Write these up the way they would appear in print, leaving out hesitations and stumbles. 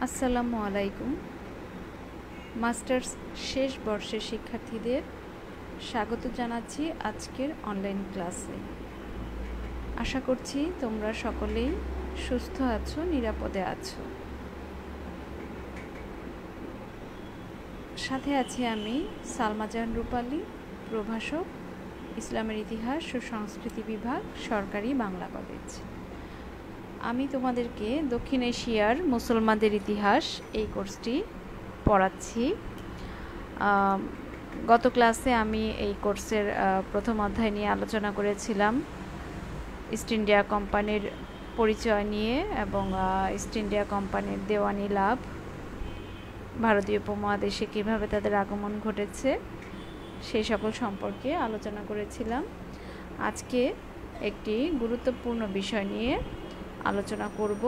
আসসালামু আলাইকুম। মাস্টার্স শেষ বর্ষের শিক্ষার্থীদের স্বাগত জানাচ্ছি আজকের অনলাইন ক্লাসে। আশা করছি তোমরা সকলেই সুস্থ আছো, নিরাপদে আছো। সাথে আছি আমি সালমা জাহান রূপালী, প্রভাষক, ইসলামের ইতিহাস ও সংস্কৃতি বিভাগ, সরকারি বাংলা কলেজ। আমি তোমাদেরকে দক্ষিণ এশিয়ার মুসলমানদের ইতিহাস এই কোর্সটি পড়াচ্ছি। গত ক্লাসে আমি এই কোর্সের প্রথম অধ্যায় নিয়ে আলোচনা করেছিলাম, ইস্ট ইন্ডিয়া কোম্পানির পরিচয় নিয়ে এবং ইস্ট ইন্ডিয়া কোম্পানির দেওয়ানি লাভ, ভারতীয় উপমহাদেশে কীভাবে তাদের আগমন ঘটেছে সেই সকল সম্পর্কে আলোচনা করেছিলাম। আজকে একটি গুরুত্বপূর্ণ বিষয় নিয়ে আলোচনা করব,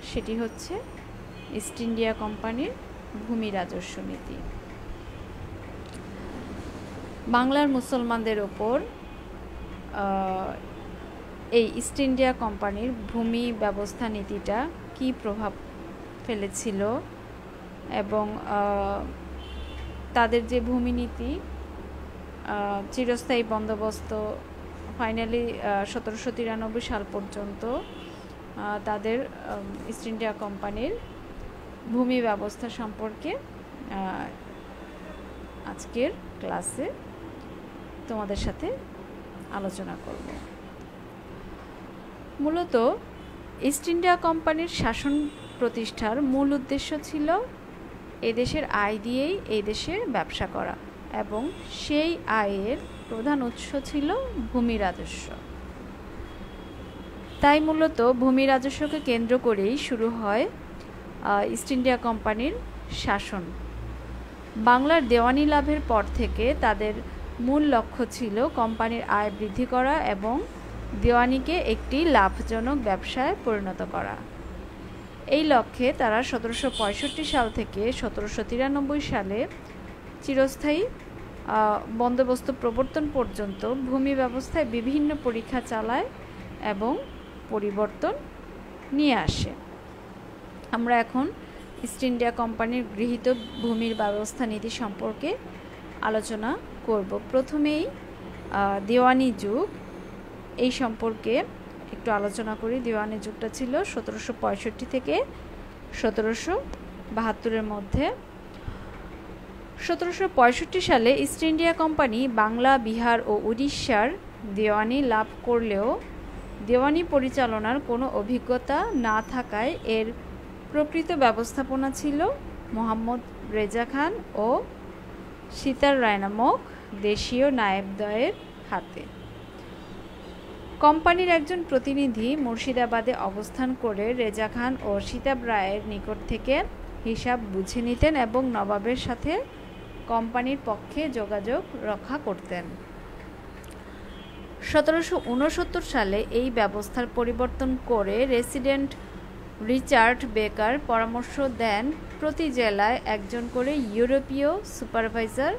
সেটি হচ্ছে ইস্ট ইন্ডিয়া কোম্পানির ভূমি রাজস্ব নীতি। বাংলার মুসলমানদের ওপর এই ইস্ট ইন্ডিয়া কোম্পানির ভূমি ব্যবস্থা নীতিটা কী প্রভাব ফেলেছিল এবং তাদের যে ভূমি নীতি চিরস্থায়ী বন্দোবস্ত ফাইনালি 1793 সাল পর্যন্ত তাদের ইস্ট ইন্ডিয়া কোম্পানির ভূমি ব্যবস্থা সম্পর্কে আজকের ক্লাসে তোমাদের সাথে আলোচনা করব। মূলত ইস্ট ইন্ডিয়া কোম্পানির শাসন প্রতিষ্ঠার মূল উদ্দেশ্য ছিল এদেশের আয় দিয়েই এই দেশে ব্যবসা করা এবং সেই আয়ের প্রধান উৎস ছিল ভূমি রাজস্ব। তাই মূলত ভূমি রাজস্বকে কেন্দ্র করেই শুরু হয় ইস্ট ইন্ডিয়া কোম্পানির শাসন। বাংলার দেওয়ানি লাভের পর থেকে তাদের মূল লক্ষ্য ছিল কোম্পানির আয় বৃদ্ধি করা এবং দেওয়ানিকে একটি লাভজনক ব্যবসায় পরিণত করা। এই লক্ষ্যে তারা 1765 সাল থেকে 1793 সালে চিরস্থায়ী বন্দোবস্ত প্রবর্তন পর্যন্ত ভূমি ব্যবস্থায় বিভিন্ন পরীক্ষা চালায় এবং পরিবর্তন নিয়ে আসে। আমরা এখন ইস্ট ইন্ডিয়া কোম্পানির গৃহীত ভূমির ব্যবস্থা নীতি সম্পর্কে আলোচনা করব। প্রথমেই দেওয়ানি যুগ, এই সম্পর্কে একটু আলোচনা করি। দেওয়ানি যুগটা ছিল 1765 থেকে 1772 মধ্যে। 1765 সালে East India company Bangla, Bihar ও উড়িষ্যার দেওয়ানি লাভ করলেও দেওয়ানি পরিচালনার কোনো অভিজ্ঞতা না থাকায় এর প্রকৃত ব্যবস্থাপনা ছিল মোহাম্মদ রেজা খান ও সীতার রায় নামক দেশীয় নায়েবদ্বয়ের হাতে। কোম্পানির একজন প্রতিনিধি মুর্শিদাবাদে অবস্থান করে রেজা খান ও সীতাব রায়ের নিকট থেকে হিসাব বুঝে নিতেন এবং নবাবের সাথে কোম্পানির পক্ষে যোগাযোগ রক্ষা করতেন। 1769 সালে এই ব্যবস্থার পরিবর্তন করে রেসিডেন্ট রিচার্ড বেকার পরামর্শ দেন প্রতি জেলায় একজন করে ইউরোপীয় সুপারভাইজার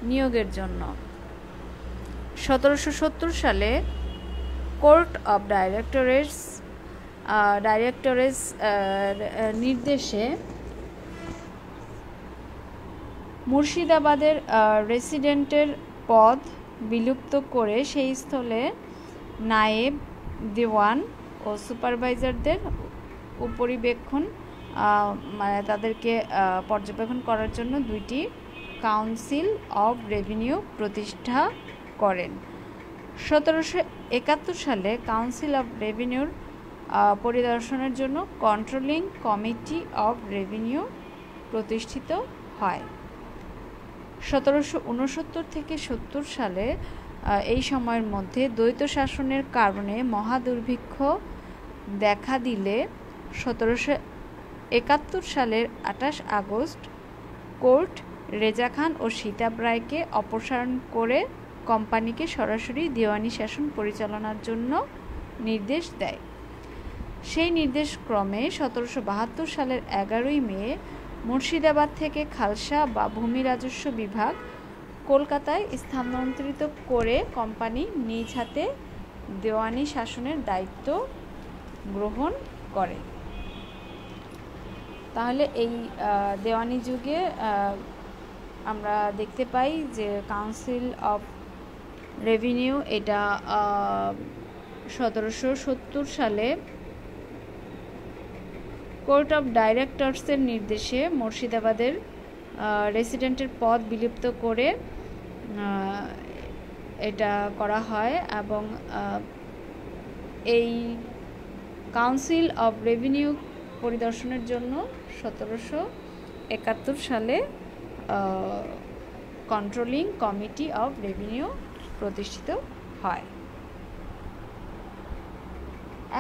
নিয়োগের জন্য। 1770 সালে কোর্ট অব ডাইরেক্টরেস নির্দেশে মুর্শিদাবাদের রেসিডেন্টের পদ বিলুপ্ত করে সেই স্থলে নায়েব, দেওয়ান ও সুপারভাইজারদের উপরিবেক্ষণ মানে তাদেরকে পর্যবেক্ষণ করার জন্য দুইটি কাউন্সিল অব রেভিনিউ প্রতিষ্ঠা করেন। 1771 সালে কাউন্সিল অব রেভিনিউর পরিদর্শনের জন্য কন্ট্রোলিং কমিটি অব রেভিনিউ প্রতিষ্ঠিত হয়। 1769 থেকে 70 সালে এই সময়ের মধ্যে দ্বৈত শাসনের কারণে মহাদুর্ভিক্ষ দেখা দিলে 1771 সালের 28 আগস্ট কোর্ট রেজা খান ও সীতাব রায়কে অপসারণ করে কোম্পানিকে সরাসরি দেওয়ানি শাসন পরিচালনার জন্য নির্দেশ দেয়। সেই নির্দেশ ক্রমে 1772 সালের 11 মে মুর্শিদাবাদ থেকে খালসা বা ভূমি রাজস্ব বিভাগ কলকাতায় স্থানান্তরিত করে কোম্পানি নিজ হাতে দেওয়ানি শাসনের দায়িত্ব গ্রহণ করে। তাহলে এই দেওয়ানি যুগে আমরা দেখতে পাই যে কাউন্সিল অফ রেভিনিউ এটা 1770 সালে কোর্ট অফ ডাইরেক্টরসের নির্দেশে মুর্শিদাবাদের রেসিডেন্টের পদ বিলুপ্ত করে এটা করা হয় এবং এই কাউন্সিল অফ রেভিনিউ পরিদর্শনের জন্য 1771 সালে কন্ট্রোলিং কমিটি অফ রেভিনিউ প্রতিষ্ঠিত হয়।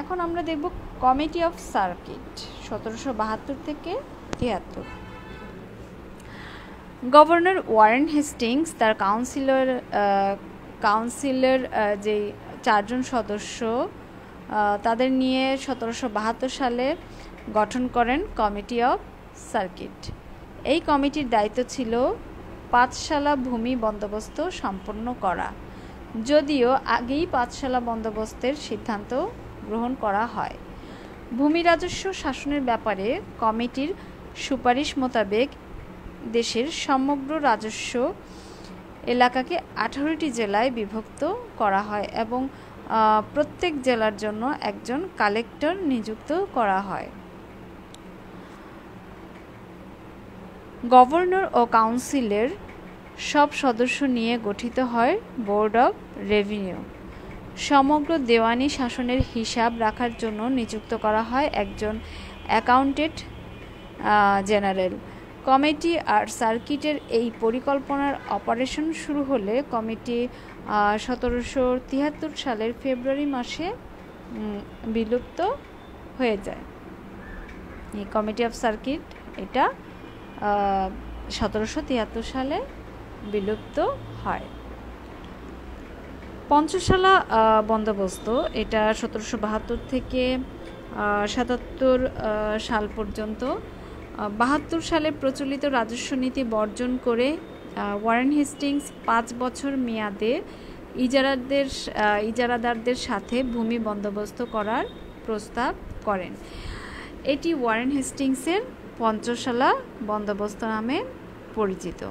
এখন আমরা দেখব কমিটি অফ সার্কিট 1772 থেকে 73। গভর্নর ওয়ারেন হেস্টিংস তার কাউন্সিলের যে 4 জন সদস্য তাদের নিয়ে 1772 সালে গঠন করেন কমিটি অফ সার্কিট। এই কমিটির দায়িত্ব ছিল পাঠশালা ভূমি বন্দোবস্ত সম্পন্ন করা, যদিও আগেই পাঠশালা বন্দোবস্তের সিদ্ধান্ত গ্রহণ করা হয়। ভূমি রাজস্ব শাসনের ব্যাপারে কমিটির সুপারিশ মোতাবেক দেশের সমগ্র রাজস্ব এলাকাকে 18টি জেলায় বিভক্ত করা হয় এবং প্রত্যেক জেলার জন্য একজন কালেক্টর নিযুক্ত করা হয়। গভর্নর ও কাউন্সিলের সব সদস্য নিয়ে গঠিত হয় বোর্ড অব রেভিনিউ। সমগ্র দেওয়ানি শাসনের হিসাব রাখার জন্য নিযুক্ত করা হয় একজন অ্যাকাউন্টেন্ট জেনারেল। কমিটি আর সার্কিটের এই পরিকল্পনার অপারেশন শুরু হলে কমিটি 1773 সালের ফেব্রুয়ারি মাসে বিলুপ্ত হয়ে যায়। এই কমিটি অফ সার্কিট এটা 1773 সালে বিলুপ্ত হয়। পঞ্চশালা বন্দোবস্ত এটা 1772 থেকে 77 সাল পর্যন্ত। 72 সালে প্রচলিত রাজস্ব নীতি বর্জন করে ওয়ারেন হেস্টিংস 5 বছর মেয়াদে ইজারাদারদের সাথে ভূমি বন্দোবস্ত করার প্রস্তাব করেন। এটি ওয়ারেন হেস্টিংসের পঞ্চশালা বন্দোবস্ত নামে পরিচিত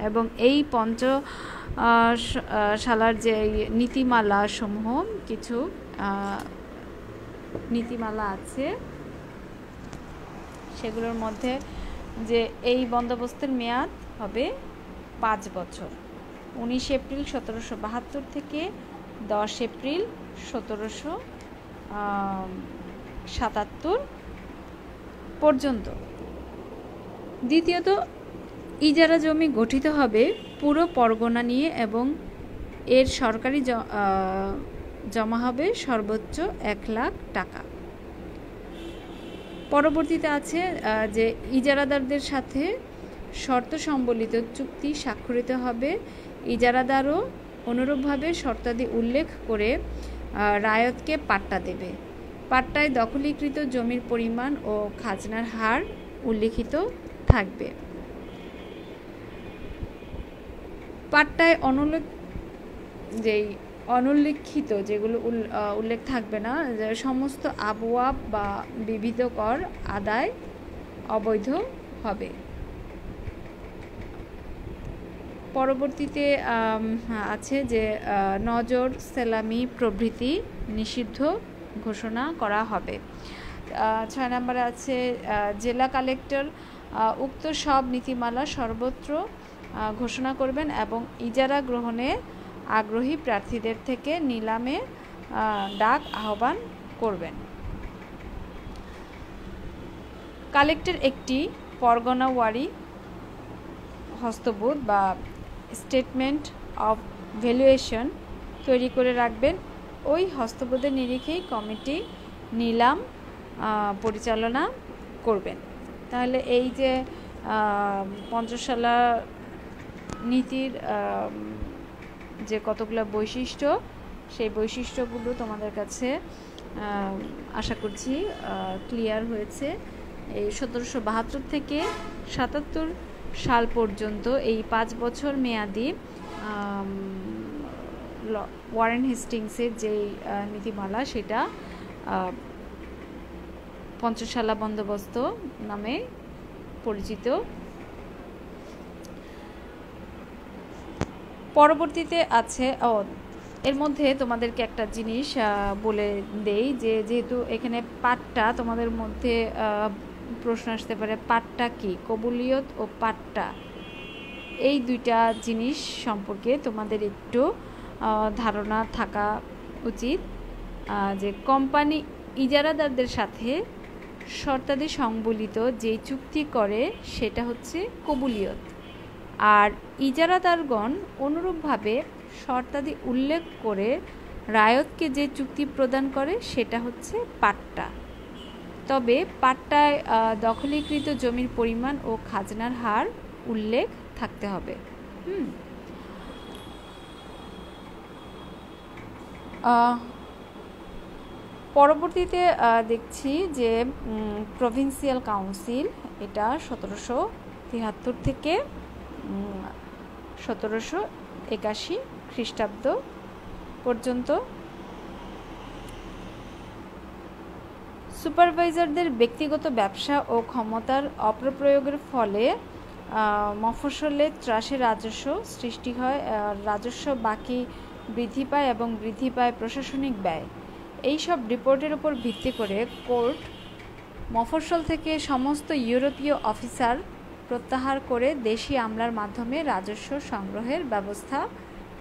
এবং এই পঞ্চশালার যে নীতিমালা সমূহ কিছু নীতিমালা আছে সেগুলোর মধ্যে যে এই বন্দোবস্তের মেয়াদ হবে 5 বছর, 19 এপ্রিল 1772 থেকে 10 এপ্রিল 1777 পর্যন্ত। দ্বিতীয়ত, ইজারা জমি গঠিত হবে পুরো পরগনা নিয়ে এবং এর সরকারি জমা হবে সর্বোচ্চ 1 লাখ টাকা। পরবর্তীতে আছে যে ইজারাদারদের সাথে শর্ত সম্বলিত চুক্তি স্বাক্ষরিত হবে। ইজারাদারও অনুরূপভাবে শর্তাদি উল্লেখ করে রায়তকে পাট্টা দেবে। পাট্টায় দখলীকৃত জমির পরিমাণ ও খাজনার হার উল্লিখিত থাকবে। পাট্টায় অনুল্লিখিত যেগুলো উল্লেখ থাকবে না, সমস্ত আবওয়াব বা বিবিধ কর আদায় অবৈধ হবে। পরবর্তীতে আছে যে নজর, সেলামি প্রভৃতি নিষিদ্ধ ঘোষণা করা হবে। 6 নম্বরে আছে জেলা কালেক্টর উক্ত সব নীতিমালা সর্বত্র ঘোষণা করবেন এবং ইজারা গ্রহণে আগ্রহী প্রার্থীদের থেকে নিলামে ডাক আহ্বান করবেন। কালেক্টর একটি পরগনা ওয়ারি হস্তবোধ বা স্টেটমেন্ট অফ ভ্যালুয়েশন তৈরি করে রাখবেন। ওই হস্তবোধের নিরিখেই কমিটি নিলাম পরিচালনা করবেন। তাহলে এই যে পঞ্চশালা নীতির যে কতগুলো বৈশিষ্ট্য, সেই বৈশিষ্ট্যগুলো তোমাদের কাছে আশা করছি ক্লিয়ার হয়েছে। এই 1772 থেকে 77 সাল পর্যন্ত এই 5 বছর মেয়াদি ওয়ারেন হেস্টিংসের যে নীতিমালা সেটা পঞ্চশালা বন্দোবস্ত নামে পরিচিত। পরবর্তীতে আছে এর মধ্যে তোমাদেরকে একটা জিনিস বলে দেই যে যেহেতু এখানে পাট্টা তোমাদের মধ্যে প্রশ্ন আসতে পারে, পাট্টা কি, কবুলিয়ত ও পাট্টা এই দুইটা জিনিস সম্পর্কে তোমাদের একটু ধারণা থাকা উচিত। যে কোম্পানি ইজারাদারদের সাথে শর্তাদি সংবলিত যে চুক্তি করে সেটা হচ্ছে কবুলিয়ত, আর ইজারাদারগণ অনুরূপভাবে শর্তাদি উল্লেখ করে রায়তকে যে চুক্তি প্রদান করে সেটা হচ্ছে পাট্টা। তবে পাট্টায় দখলীকৃত জমির পরিমাণ ও খাজনার হার উল্লেখ থাকতে হবে। পরবর্তীতে দেখছি যে প্রভিন্সিয়াল কাউন্সিল, এটা 1773 থেকে 1781 খ্রিস্টাব্দ পর্যন্ত। সুপারভাইজারদের ব্যক্তিগত ব্যবসা ও ক্ষমতার অপপ্রয়োগের ফলে মফস্বলে ত্রাসের রাজস্ব সৃষ্টি হয়, রাজস্ব বাকি বৃদ্ধি পায় এবং বৃদ্ধি পায় প্রশাসনিক ব্যয়। এই সব রিপোর্টের উপর ভিত্তি করে কোর্ট মফস্বল থেকে সমস্ত ইউরোপীয় অফিসার প্রত্যাহার করে দেশি আমলার মাধ্যমে রাজস্ব সংগ্রহের ব্যবস্থা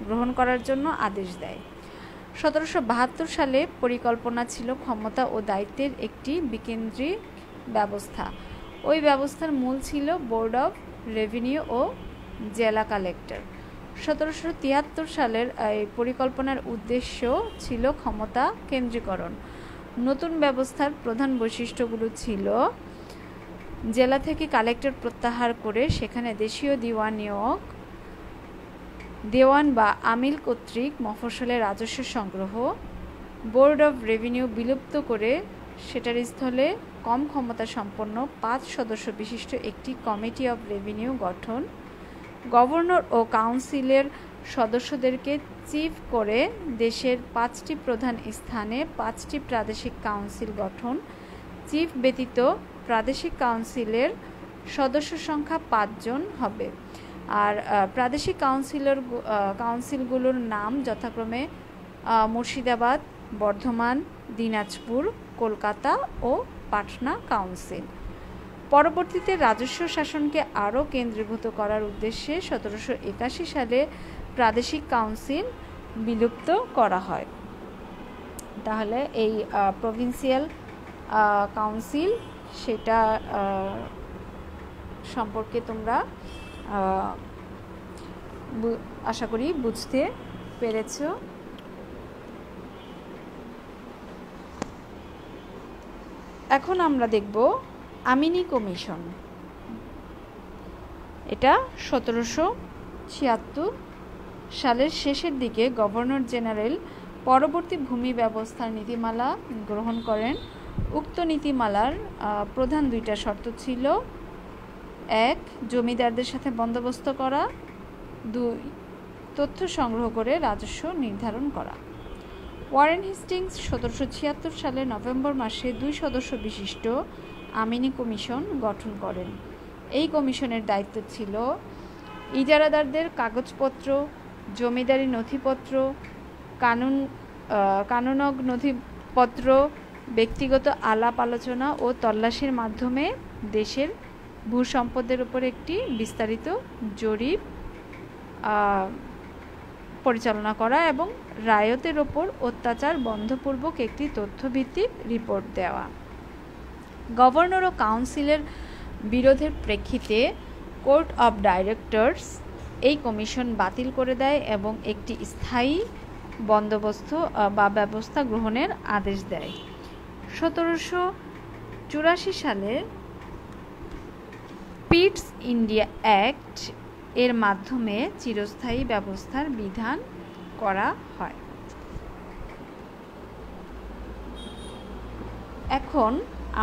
গ্রহণ করার জন্য আদেশ দেয়। 1772 সালে পরিকল্পনা ছিল ক্ষমতা ও দায়িত্বের একটি বিকেন্দ্রিক ব্যবস্থা। ওই ব্যবস্থার মূল ছিল বোর্ড অফ রেভিনিউ ও জেলা কালেক্টর। 1773 সালের এই পরিকল্পনার উদ্দেশ্য ছিল ক্ষমতা কেন্দ্রীকরণ। নতুন ব্যবস্থার প্রধান বৈশিষ্ট্যগুলো ছিল জেলা থেকে কালেক্টর প্রত্যাহার করে সেখানে দেশীয় দিওয়ান নিয়োগ, দেওয়ান বা আমিল কর্তৃক মফস্বলে রাজস্ব সংগ্রহ, বোর্ড অফ রেভিনিউ বিলুপ্ত করে সেটার স্থলে কম ক্ষমতা সম্পন্ন 5 সদস্য বিশিষ্ট একটি কমিটি অফ রেভিনিউ গঠন, গভর্নর ও কাউন্সিলের সদস্যদেরকে চিফ করে দেশের 5টি প্রধান স্থানে 5টি প্রাদেশিক কাউন্সিল গঠন, চিফ ব্যতীত প্রাদেশিক কাউন্সিলের সদস্য সংখ্যা 5 জন হবে। আর প্রাদেশিক কাউন্সিলগুলোর নাম যথাক্রমে মুর্শিদাবাদ, বর্ধমান, দিনাজপুর, কলকাতা ও পাটনা কাউন্সিল। পরবর্তীতে রাজস্ব শাসনকে আরও কেন্দ্রীভূত করার উদ্দেশ্যে 1781 সালে প্রাদেশিক কাউন্সিল বিলুপ্ত করা হয়। তাহলে এই প্রভিন্সিয়াল কাউন্সিল সেটা সম্পর্কে তোমরা আশা করি বুঝতে পেরেছ। এখন আমরা দেখব আমিনি কমিশন। এটা 1776 সালের শেষের দিকে গভর্নর জেনারেল পরবর্তী ভূমি ব্যবস্থার নীতিমালা গ্রহণ করেন। উক্ত নীতিমালার প্রধান 2টা শর্ত ছিল: 1. জমিদারদের সাথে বন্দোবস্ত করা, 2. তথ্য সংগ্রহ করে রাজস্ব নির্ধারণ করা। ওয়ারেন হেস্টিংস 1776 সালের নভেম্বর মাসে 2 সদস্য বিশিষ্ট আমিনি কমিশন গঠন করেন। এই কমিশনের দায়িত্ব ছিল ইজারাদারদের কাগজপত্র, জমিদারি নথিপত্র, কানুনগ নথিপত্র, ব্যক্তিগত আলাপ আলোচনা ও তল্লাশির মাধ্যমে দেশের ভূসম্পদের উপর একটি বিস্তারিত জরিপ পরিচালনা করা এবং রায়তের ওপর অত্যাচার বন্ধপূর্বক একটি তথ্যভিত্তিক রিপোর্ট দেওয়া। গভর্নর ও কাউন্সিলের বিরোধের প্রেক্ষিতে কোর্ট অফ ডাইরেক্টরস এই কমিশন বাতিল করে দেয় এবং একটি স্থায়ী বন্দোবস্ত বা ব্যবস্থা গ্রহণের আদেশ দেয়। 1784 সালে পিটস ইন্ডিয়া অ্যাক্ট এর মাধ্যমে চিরস্থায়ী ব্যবস্থার বিধান করা হয়। এখন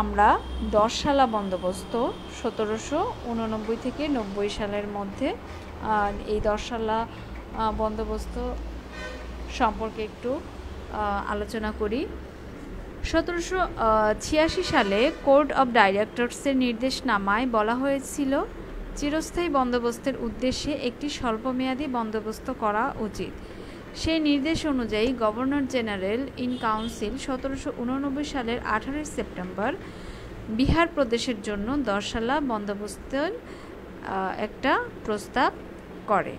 আমরা 10 সালা বন্দোবস্ত 1789 থেকে 90 সালের মধ্যে এই 10 সালা বন্দোবস্ত সম্পর্কে একটু আলোচনা করি। 1786 সালে কোর্ট অব ডাইরেক্টরসের নির্দেশনামায় বলা হয়েছিল চিরস্থায়ী বন্দোবস্তের উদ্দেশ্যে একটি স্বল্পমেয়াদী বন্দোবস্ত করা উচিত। সেই নির্দেশ অনুযায়ী গভর্নর জেনারেল ইন কাউন্সিল 1789 সালের 18 সেপ্টেম্বর বিহার প্রদেশের জন্য 10 সালা বন্দোবস্তের একটা প্রস্তাব করে।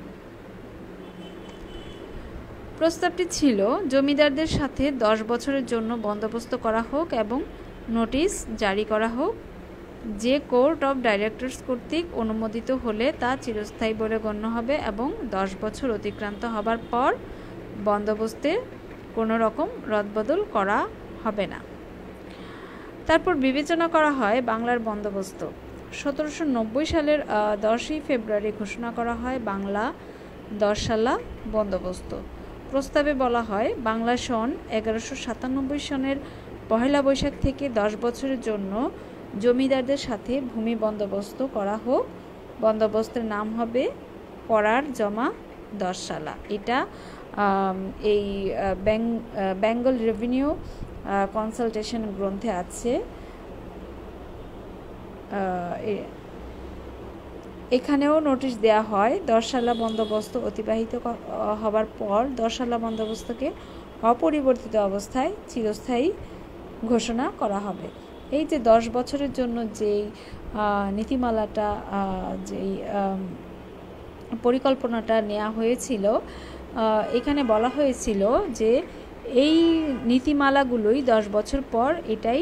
প্রস্তাবটি ছিল জমিদারদের সাথে 10 বছরের জন্য বন্দোবস্ত করা হোক এবং নোটিশ জারি করা হোক, যে কোর্ট অব ডাইরেক্টরস কর্তৃক অনুমোদিত হলে তা চিরস্থায়ী বলে গণ্য হবে এবং 10 বছর অতিক্রান্ত হবার পর বন্দোবস্তে কোনো রকম রদবদল করা হবে না। তারপর বিবেচনা করা হয় বাংলার বন্দোবস্ত। 1790 সালের 10ই ফেব্রুয়ারি ঘোষণা করা হয় বাংলা 10 সালা বন্দোবস্ত। প্রস্তাবে বলা হয় বাংলা সন 1197 সনের 1 বৈশাখ থেকে 10 বছরের জন্য জমিদারদের সাথে ভূমি বন্দোবস্ত করা হোক। বন্দোবস্তের নাম হবে করার জমা 10 সালা। এটা এই বেঙ্গল রেভিনিউ কনসালটেশন গ্রন্থে আছে। এখানেও নোটিশ দেয়া হয় 10 সালা বন্দোবস্ত অতিবাহিত হবার পর 10 সালা বন্দোবস্তকে অপরিবর্তিত অবস্থায় চিরস্থায়ী ঘোষণা করা হবে। এই যে 10 বছরের জন্য যেই নীতিমালাটা যেই পরিকল্পনাটা নেওয়া হয়েছিল, এখানে বলা হয়েছিল যে এই নীতিমালাগুলোই 10 বছর পর এটাই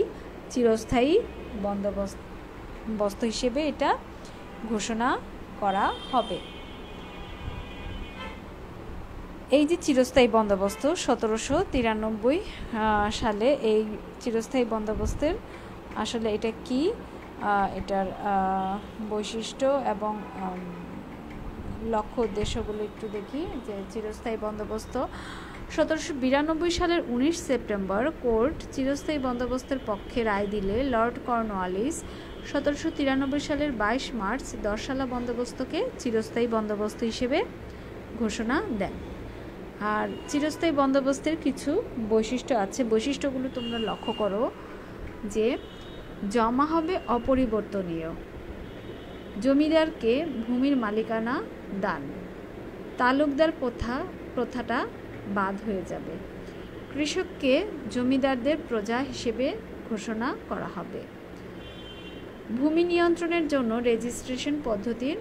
চিরস্থায়ী বন্দোবস্ত হিসেবে এটা ঘোষণা করা হবে। এই যে চিরস্থায়ী বন্দোবস্ত 1793 সালে এই চিরস্থায়ী বন্দোবস্তের আসলে এটা কি, এটার বৈশিষ্ট্য এবং লক্ষ্য উদ্দেশ্যগুলো একটু দেখি। যে চিরস্থায়ী বন্দোবস্ত 1792 সালের 19 সেপ্টেম্বর কোর্ট চিরস্থায়ী বন্দোবস্তের পক্ষে রায় দিলে লর্ড কর্নওয়ালিস 1793 সালের 22 মার্চ 10 সালা বন্দোবস্তকে চিরস্থায়ী বন্দোবস্ত হিসেবে ঘোষণা দেন। আর চিরস্থায়ী বন্দোবস্তের কিছু বৈশিষ্ট্য আছে, বৈশিষ্ট্যগুলো তোমরা লক্ষ্য করো যে জমা হবে অপরিবর্তনীয়, জমিদারকে ভূমির মালিকানা দান, তালুকদার প্রথাটা বাদ হয়ে যাবে, কৃষককে জমিদারদের প্রজা হিসেবে ঘোষণা করা হবে, ভূমি নিয়ন্ত্রণের জন্য রেজিস্ট্রেশন পদ্ধতির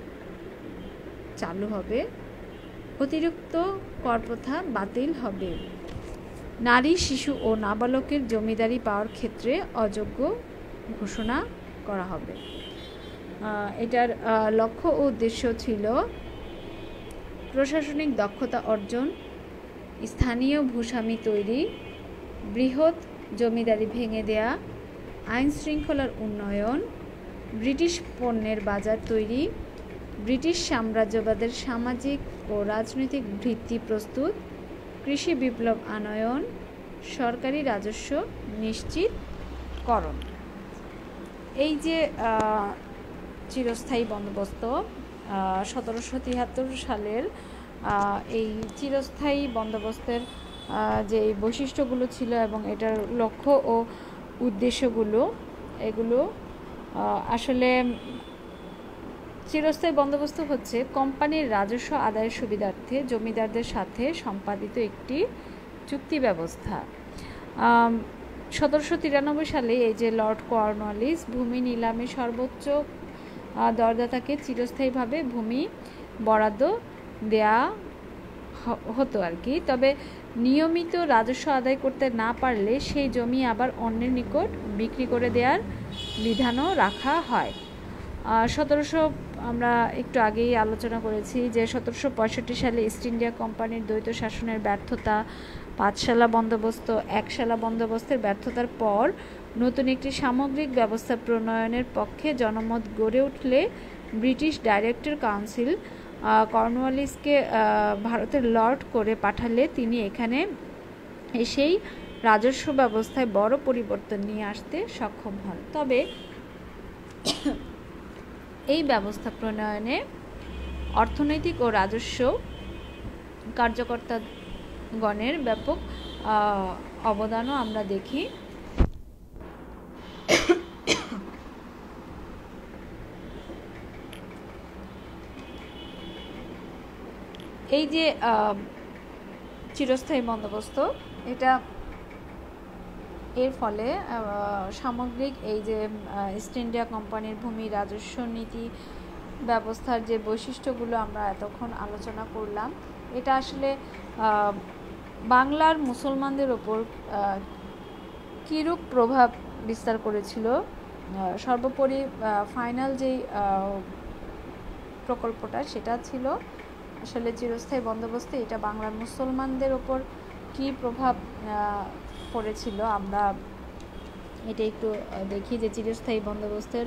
চালু হবে, অতিরিক্ত কর প্রথা বাতিল হবে, নারী, শিশু ও নাবালকের জমিদারি পাওয়ার ক্ষেত্রে অযোগ্য ঘোষণা করা হবে। এটার লক্ষ্য ও উদ্দেশ্য ছিল প্রশাসনিক দক্ষতা অর্জন, স্থানীয় ভূস্বামী তৈরি, বৃহৎ জমিদারি ভেঙে দেয়া, আইন শৃঙ্খলার উন্নয়ন, ব্রিটিশ পণ্যের বাজার তৈরি, ব্রিটিশ সাম্রাজ্যবাদের সামাজিক ও রাজনৈতিক ভিত্তি প্রস্তুত, কৃষি বিপ্লব আনয়ন, সরকারি রাজস্ব নিশ্চিতকরণ। এই যে চিরস্থায়ী বন্দোবস্ত 1773 সালের এই চিরস্থায়ী বন্দোবস্তের যে বৈশিষ্ট্যগুলো ছিল এবং এটার লক্ষ্য ও উদ্দেশ্যগুলো, এগুলো আসলে চিরস্থায়ী বন্দোবস্ত হচ্ছে কোম্পানির রাজস্ব আদায়ের সুবিধার্থে জমিদারদের সাথে সম্পাদিত একটি চুক্তি ব্যবস্থা। 1793 সালে এই যে লর্ড কর্নওয়ালিস ভূমি নিলামে সর্বোচ্চ দরদাতাকে চিরস্থায়ীভাবে ভূমি বরাদ্দ দেয়া হতো আর কি। তবে নিয়মিত রাজস্ব আদায় করতে না পারলে সেই জমি আবার অন্যের নিকট বিক্রি করে দেওয়ার বিধানও রাখা হয়। আমরা একটু আগেই আলোচনা করেছি যে 1765 সালে ইস্ট ইন্ডিয়া কোম্পানির দ্বৈত শাসনের ব্যর্থতা, 5 সালা বন্দোবস্ত, 1 সালা বন্দোবস্তের ব্যর্থতার পর নতুন একটি সামগ্রিক ব্যবস্থা প্রণয়নের পক্ষে জনমত গড়ে উঠলে ব্রিটিশ ডাইরেক্টর কাউন্সিল কর্নওয়ালিসকে ভারতের লর্ড করে পাঠালে তিনি এখানে এসেই রাজস্ব ব্যবস্থায় বড় পরিবর্তন নিয়ে আসতে সক্ষম হন। তবে এই ব্যবস্থা প্রণয়নে অর্থনৈতিক ও রাজস্ব কার্যকর্তাগণের ব্যাপক অবদানও আমরা দেখি। এই যে চিরস্থায়ী বন্দোবস্ত, এটা এর ফলে সামগ্রিক এই যে ইস্ট ইন্ডিয়া কোম্পানির ভূমি রাজস্ব নীতি ব্যবস্থার যে বৈশিষ্ট্যগুলো আমরা এতক্ষণ আলোচনা করলাম, এটা আসলে বাংলার মুসলমানদের ওপর কীরূপ প্রভাব বিস্তার করেছিল। সর্বোপরি ফাইনাল যেই প্রকল্পটা সেটা ছিল আসলে চিরস্থায়ী বন্দোবস্ত, এটা বাংলার মুসলমানদের ওপর কী প্রভাব পড়েছিল আমরা এটা একটু দেখি। যে চিরস্থায়ী বন্দোবস্তের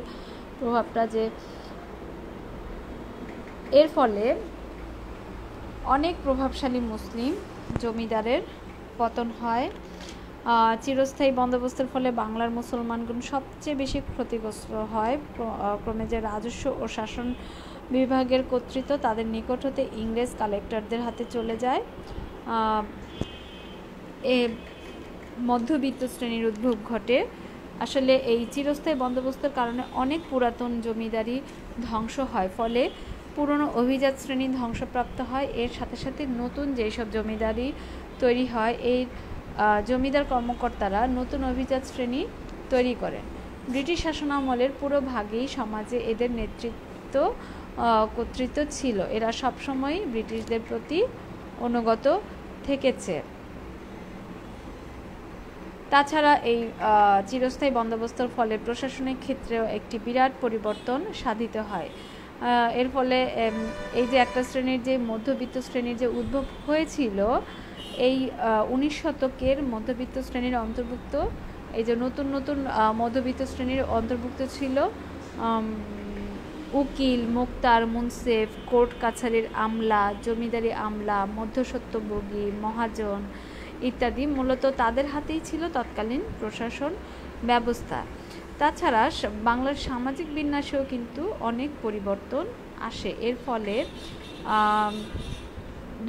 প্রভাবটা, যে এর ফলে অনেক প্রভাবশালী মুসলিম জমিদারের পতন হয়। চিরস্থায়ী বন্দোবস্তের ফলে বাংলার মুসলমানগণ সবচেয়ে বেশি ক্ষতিগ্রস্ত হয়। ক্রমে যে রাজস্ব ও শাসন বিভাগের কর্তৃত্ব তাদের নিকট হতে ইংরেজ কালেক্টরদের হাতে চলে যায়। এ মধ্যবিত্ত শ্রেণীর উদ্ভব ঘটে। আসলে এই চিরস্থায়ী বন্দোবস্তের কারণে অনেক পুরাতন জমিদারি ধ্বংস হয়, ফলে পুরনো অভিজাত শ্রেণী ধ্বংসপ্রাপ্ত হয়। এর সাথে সাথে নতুন যেসব জমিদারি তৈরি হয়, এই জমিদার কর্মকর্তারা নতুন অভিজাত শ্রেণী তৈরি করেন। ব্রিটিশ শাসনামলের পুরো ভাগেই সমাজে এদের নেতৃত্ব কর্তৃত্ব ছিল। এরা সবসময় ব্রিটিশদের প্রতি অনুগত থেকেছে। তাছাড়া এই চিরস্থায়ী বন্দোবস্তের ফলে প্রশাসনিক ক্ষেত্রেও একটি বিরাট পরিবর্তন সাধিত হয়। এর ফলে এই যে একটা শ্রেণীর যে মধ্যবিত্ত শ্রেণীর যে উদ্ভব হয়েছিল, এই 19 শতকের মধ্যবিত্ত শ্রেণীর অন্তর্ভুক্ত এই যে নতুন নতুন মধ্যবিত্ত শ্রেণীর অন্তর্ভুক্ত ছিল উকিল, মুক্তার, মুনসেফ, কোর্ট কাছারির আমলা, জমিদারি আমলা, মধ্যস্বত্বভোগী, মহাজন ইত্যাদি। মূলত তাদের হাতেই ছিল তৎকালীন প্রশাসন ব্যবস্থা। তাছাড়া বাংলার সামাজিক বিন্যাসেও কিন্তু অনেক পরিবর্তন আসে। এর ফলে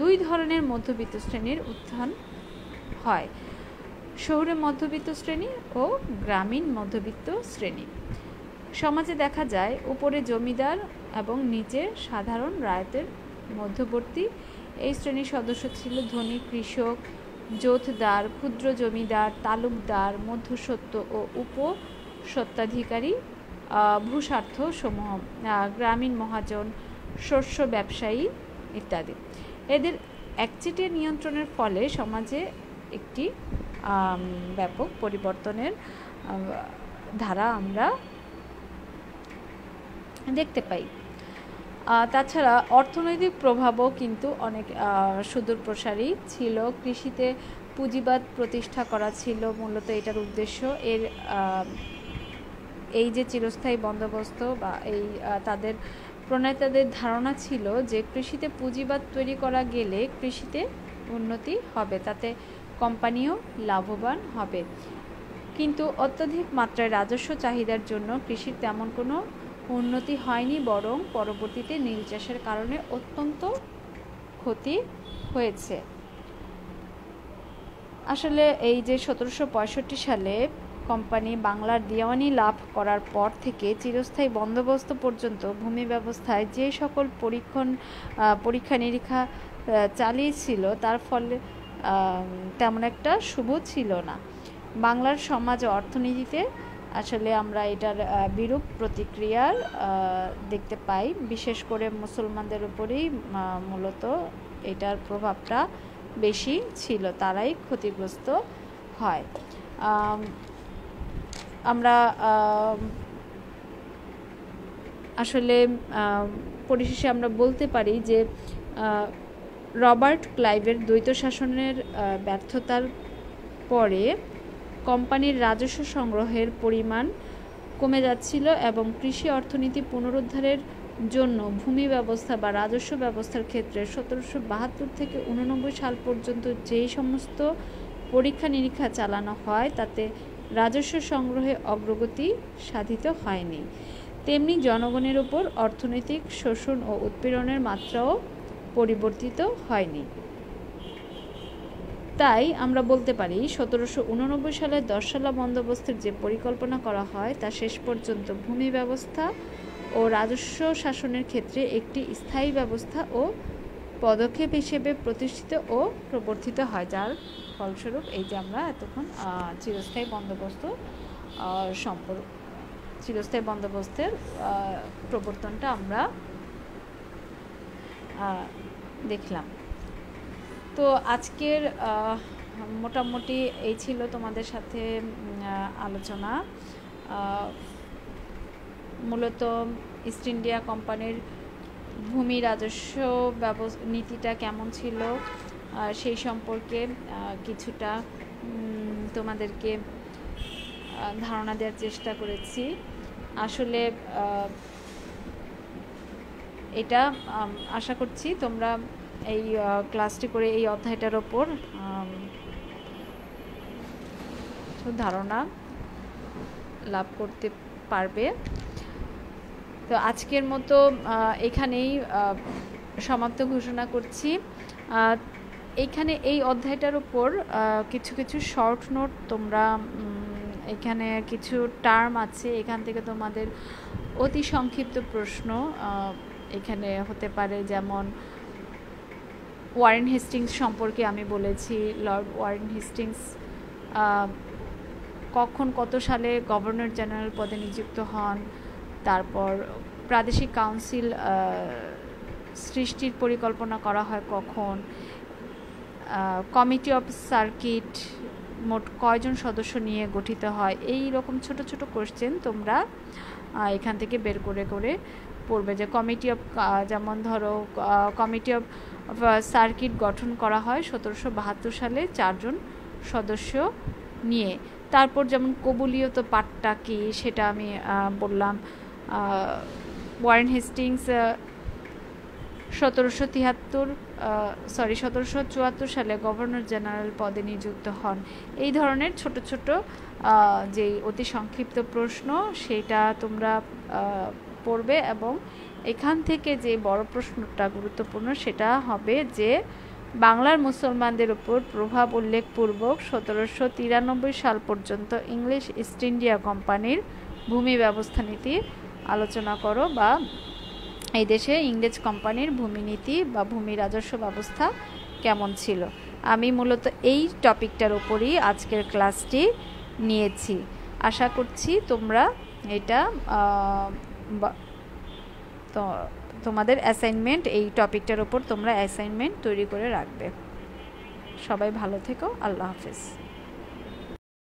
দুই ধরনের মধ্যবিত্ত শ্রেণীর উত্থান হয়: শহুরে মধ্যবিত্ত শ্রেণী ও গ্রামীণ মধ্যবিত্ত শ্রেণী। সমাজে দেখা যায় উপরে জমিদার এবং নিচে সাধারণ রায়তের মধ্যবর্তী এই শ্রেণীর সদস্য ছিল ধনী কৃষক, জোতদার, ক্ষুদ্র জমিদার, তালুকদার, মধ্যস্বত্ব ও উপস্বত্বাধিকারী, ভূস্বার্থ সমূহ, গ্রামীণ মহাজন, শস্য ব্যবসায়ী ইত্যাদি। এদের একচেটিয়া নিয়ন্ত্রণের ফলে সমাজে একটি ব্যাপক পরিবর্তনের ধারা আমরা দেখতে পাই। তাছাড়া অর্থনৈতিক প্রভাবও কিন্তু অনেক সুদূরপ্রসারী ছিল। কৃষিতে পুঁজিবাদ প্রতিষ্ঠা করা ছিল মূলত এটার উদ্দেশ্য। এই যে চিরস্থায়ী বন্দোবস্ত বা এই তাদের প্রণেতাদের ধারণা ছিল যে কৃষিতে পুঁজিবাদ তৈরি করা গেলে কৃষিতে উন্নতি হবে, তাতে কোম্পানিও লাভবান হবে। কিন্তু অত্যধিক মাত্রায় রাজস্ব চাহিদার জন্য কৃষির তেমন কোনো উন্নতি হয়নি, বরং পরবর্তীতে নীল চাষের কারণে অত্যন্ত ক্ষতি হয়েছে। আসলে এই যে 1765 সালে কোম্পানি বাংলার দেওয়ানি লাভ করার পর থেকে চিরস্থায়ী বন্দোবস্ত পর্যন্ত ভূমি ব্যবস্থায় যে সকল পরীক্ষা নিরীক্ষা চালিয়েছিল তার ফলে তেমন একটা শুভ ছিল না। বাংলার সমাজ ও অর্থনীতিতে আসলে আমরা এটার বিরূপ প্রতিক্রিয়া দেখতে পাই। বিশেষ করে মুসলমানদের উপরেই মূলত এটার প্রভাবটা বেশি ছিল, তারাই ক্ষতিগ্রস্ত হয়। আমরা আসলে পরিশেষে আমরা বলতে পারি যে রবার্ট ক্লাইভের দ্বৈত শাসনের ব্যর্থতার পরে কোম্পানির রাজস্ব সংগ্রহের পরিমাণ কমে যাচ্ছিল এবং কৃষি অর্থনীতি পুনরুদ্ধারের জন্য ভূমি ব্যবস্থা বা রাজস্ব ব্যবস্থার ক্ষেত্রে 1772 থেকে 89 সাল পর্যন্ত যেই সমস্ত পরীক্ষা নিরীক্ষা চালানো হয় তাতে রাজস্ব সংগ্রহে অগ্রগতি সাধিত হয়নি। তেমনি জনগণের উপর অর্থনৈতিক শোষণ ও উৎপীড়নের মাত্রাও পরিবর্তিত হয়নি। তাই আমরা বলতে পারি 1789 সালের 10 সালা বন্দোবস্তের যে পরিকল্পনা করা হয় তা শেষ পর্যন্ত ভূমি ব্যবস্থা ও রাজস্ব শাসনের ক্ষেত্রে একটি স্থায়ী ব্যবস্থা ও পদক্ষেপ হিসেবে প্রতিষ্ঠিত ও প্রবর্তিত হয়, যার ফলস্বরূপ এই যে আমরা এতক্ষণ চিরস্থায়ী বন্দোবস্ত চিরস্থায়ী বন্দোবস্তের প্রবর্তনটা আমরা দেখলাম। তো আজকের মোটামুটি এই ছিল তোমাদের সাথে আলোচনা। মূলত ইস্ট ইন্ডিয়া কোম্পানির ভূমি রাজস্ব নীতিটা কেমন ছিল সেই সম্পর্কে কিছুটা তোমাদেরকে ধারণা দেওয়ার চেষ্টা করেছি। আসলে এটা আশা করছি তোমরা এই ক্লাসটি করে এই অধ্যায়টার ওপর ধারণা লাভ করতে পারবে। তো আজকের মতো এখানেই সমাপ্ত ঘোষণা করছি। এখানে এই অধ্যায়টার উপর কিছু কিছু শর্ট নোট তোমরা, এখানে কিছু টার্ম আছে, এখান থেকে তোমাদের অতি সংক্ষিপ্ত প্রশ্ন এখানে হতে পারে। যেমন ওয়ারেন হেস্টিংস সম্পর্কে আমি বলেছি, লর্ড ওয়ারেন হেস্টিংস কখন কত সালে গভর্নর জেনারেল পদে নিযুক্ত হন, তারপর প্রাদেশিক কাউন্সিল সৃষ্টির পরিকল্পনা করা হয় কখন, কমিটি অফ সার্কিট মোট কয়জন সদস্য নিয়ে গঠিত হয়। এই রকম ছোট ছোট কোশ্চেন তোমরা এখান থেকে বের করে করে পড়বে। যে কমিটি অফ, যেমন ধরো কমিটি অফ সার্কিট গঠন করা হয় 1772 সালে 4 জন সদস্য নিয়ে। তারপর যেমন কবুলিয়ত পাঠটা কি সেটা আমি বললাম। ওয়ারেন হেস্টিংস 1774 সালে গভর্নর জেনারেল পদে নিযুক্ত হন। এই ধরনের ছোট ছোট যে অতি সংক্ষিপ্ত প্রশ্ন সেটা তোমরা পড়বে। এবং এখান থেকে যে বড় প্রশ্নটা গুরুত্বপূর্ণ সেটা হবে যে বাংলার মুসলমানদের উপর প্রভাব উল্লেখপূর্বক 1793 সাল পর্যন্ত ইংলিশ ইস্ট ইন্ডিয়া কোম্পানির ভূমি ব্যবস্থা নীতি আলোচনা করো, বা এই দেশে ইংরেজ কোম্পানির ভূমি নীতি বা ভূমি রাজস্ব ব্যবস্থা কেমন ছিল। আমি মূলত এই টপিকটার উপরই আজকের ক্লাসটি নিয়েছি। আশা করছি তোমরা এটা তোমাদের অ্যাসাইনমেন্ট, এই টপিকটার উপর তোমরা অ্যাসাইনমেন্ট তৈরি করে রাখবে। সবাই ভালো থেকো। আল্লাহ হাফেজ।